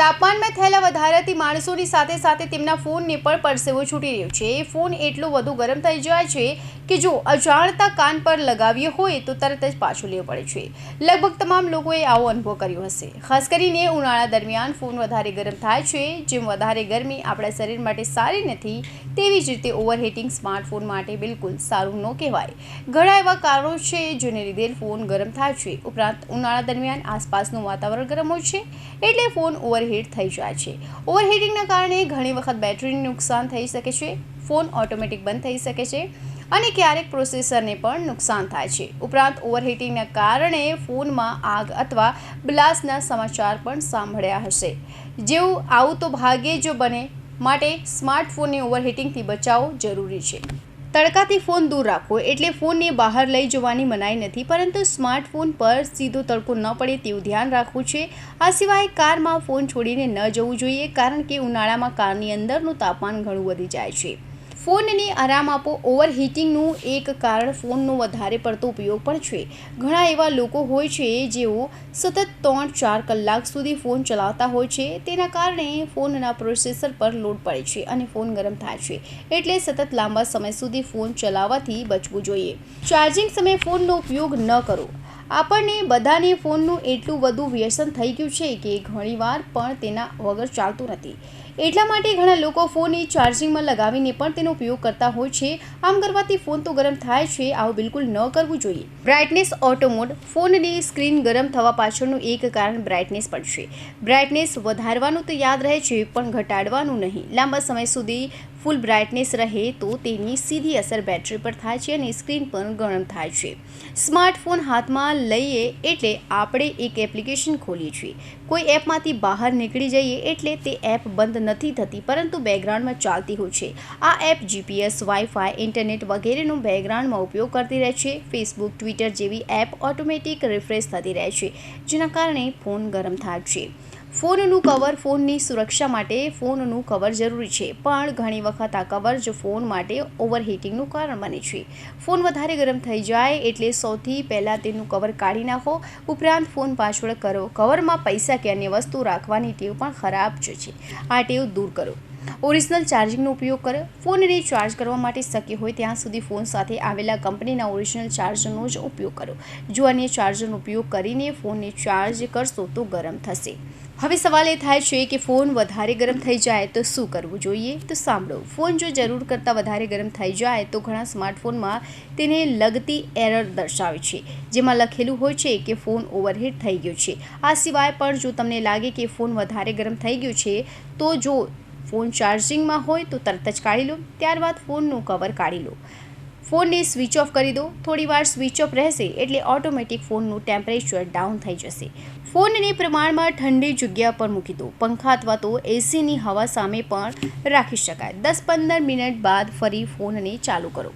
તાપમાનમાં થયેલા વધારાથી માણસોની સાથે સાથે તેમના ફોનને પણ પરસેવો છૂટી રહ્યો છે। ફોન એટલો વધુ ગરમ થઈ જાય છે કે જો અજાણતા કાન પર લગાવ્યો હોય તો તરત જ પાછો લેવો પડે છે। લગભગ તમામ લોકોએ આવો અનુભવ કર્યો હશે। ખાસ કરીને ઉનાળા દરમિયાન ફોન વધારે ગરમ થાય છે। જેમ વધારે ગરમી આપણા શરીર માટે સારી નથી, તેવી જ રીતે ઓવરહીટિંગ સ્માર્ટફોન માટે બિલકુલ સારું ન કહેવાય। ઘણા એવા કારણો છે જેને લીધે ફોન ગરમ થાય છે। ઉપરાંત ઉનાળા દરમિયાન આસપાસનું વાતાવરણ ગરમ હોય છે, એટલે ફોન ઓવરહીટ થઈ જાય છે। ઓવરહીટિંગના કારણે ઘણી વખત બેટરીને નુકસાન થઈ શકે છે, ફોન ઓટોમેટિક બંધ થઈ શકે છે અને ક્યારેક પ્રોસેસરને પણ નુકસાન થાય છે। ઉપરાંત ઓવરહીટિંગના કારણે ફોનમાં આગ અથવા બ્લાસ્ટના સમાચાર પણ સાંભળ્યા હશે। જેવું આવું તો ભાગ્યે જ બને, માટે સ્માર્ટફોનને ઓવરહીટિંગથી બચાવવો જરૂરી છે। તડકાથી ફોન દૂર રાખવો એટલે ફોનને બહાર લઈ જવાની મનાઈ નથી, પરંતુ સ્માર્ટફોન પર સીધો તડકો ન પડે તેવું ધ્યાન રાખવું છે। આ સિવાય કારમાં ફોન છોડીને ન જવું જોઈએ, કારણ કે ઉનાળામાં કારની અંદરનું તાપમાન ઘણું વધી જાય છે। ફોનને આરામ આપો। ઓવરહીટિંગનું એક કારણ ફોનનો વધારે પડતો ઉપયોગ પણ છે। ઘણા એવા લોકો હોય છે જેઓ સતત 3-4 કલાક સુધી ફોન ચલાવતા હોય છે। તેના કારણે ફોનના પ્રોસેસર પર લોડ પડે છે અને ફોન ગરમ થાય છે, એટલે સતત લાંબા સમય સુધી ફોન ચલાવવાથી બચવું જોઈએ। ચાર્જિંગ સમયે ફોનનો ઉપયોગ ન કરો। આપણને બધાને ફોનનું એટલું બધું વ્યસન થઈ ગયું છે કે ઘણીવાર પણ તેના વગર ચાલતું નથી। એટલા માટે ઘણા લોકો ફોનને ચાર્જિંગમાં લગાવીને પણ તેનો ઉપયોગ કરતા હોય છે। આમ કરવાથી ફોન તો ગરમ થાય છે, આવું બિલકુલ ન કરવું જોઈએ। Brightness auto mode. ફોનની સ્ક્રીન ગરમ થવા પાછળનું એક કારણ બ્રાઇટનેસ પણ છે। બ્રાઇટનેસ વધારવાનું તો યાદ રહે છે, પણ ઘટાડવાનું નહીં। લાંબા સમય સુધી ફૂલ બ્રાઇટનેસ રહે તો તેની સીધી અસર બેટરી પર થાય છે અને સ્ક્રીન પણ ગરમ થાય છે। સ્માર્ટફોન હાથમાં લઈએ એટલે આપણે એક એપ્લિકેશન ખોલીએ છીએ, કોઈ એપમાંથી બહાર નીકળી જઈએ એટલે તે એપ બંધ નથી થતી, પરંતુ બેકગ્રાઉન્ડમાં ચાલતી હોય છે। આ એપ જીપીએસ, વાઈફાઈ, ઇન્ટરનેટ વગેરેનો બેકગ્રાઉન્ડમાં ઉપયોગ કરતી રહે છે। ફેસબુક, ટ્વિટર જેવી એપ ઓટોમેટિક રિફ્રેશ થતી રહે છે, જેના કારણે ફોન ગરમ થાય છે। ફોનનું કવર। ફોનની સુરક્ષા માટે ફોનનું કવર જરૂરી છે, પણ ઘણી વખત આ કવર જ ફોન માટે ઓવરહીટિંગનું કારણ બને છે। ફોન વધારે ગરમ થઈ જાય એટલે સૌથી પહેલાં તેનું કવર કાઢી નાખો। ઉપરાંત ફોન પાછળ કવરમાં પૈસા કે અન્ય વસ્તુ રાખવાની ટેવ પણ ખરાબ જ છે, આ ટેવ દૂર કરો। ઓરિજિનલ ચાર્જિંગનો ઉપયોગ કરો। ફોનને ચાર્જ કરવા માટે શક્ય હોય ત્યાં સુધી ફોન સાથે આવેલા કંપનીના ઓરિજિનલ ચાર્જરનો જ ઉપયોગ કરો। જો અન્ય ચાર્જરનો ઉપયોગ કરીને ફોનને ચાર્જ કરશો તો ગરમ થશે। હવે સવાલ એ થાય છે કે ફોન વધારે ગરમ થઈ જાય તો શું કરવું જોઈએ? તો સાંભળો, ફોન જો જરૂર કરતાં વધારે ગરમ થઈ જાય તો ઘણા સ્માર્ટફોનમાં તેને લગતી એરર દર્શાવે છે, જેમાં લખેલું હોય છે કે ફોન ઓવરહીટ થઈ ગયો છે। આ સિવાય પણ જો તમને લાગે કે ફોન વધારે ગરમ થઈ ગયો છે, તો જો ફોન ચાર્જિંગમાં હોય તો તરત જ કાઢી લો। ત્યારબાદ ફોનનું કવર કાઢી લો, ફોનને સ્વિચ ઓફ કરી દો। થોડીવાર સ્વિચ ઓફ રહેશે એટલે ઓટોમેટિક ફોનનું ટેમ્પરેચર ડાઉન થઈ જશે। ફોનને પ્રમાણમાં ઠંડી જગ્યા પર મૂકી દો, પંખા અથવા તો એસીની હવા સામે પણ રાખી શકાય। 10-15 મિનિટ બાદ ફરી ફોનને ચાલુ કરો।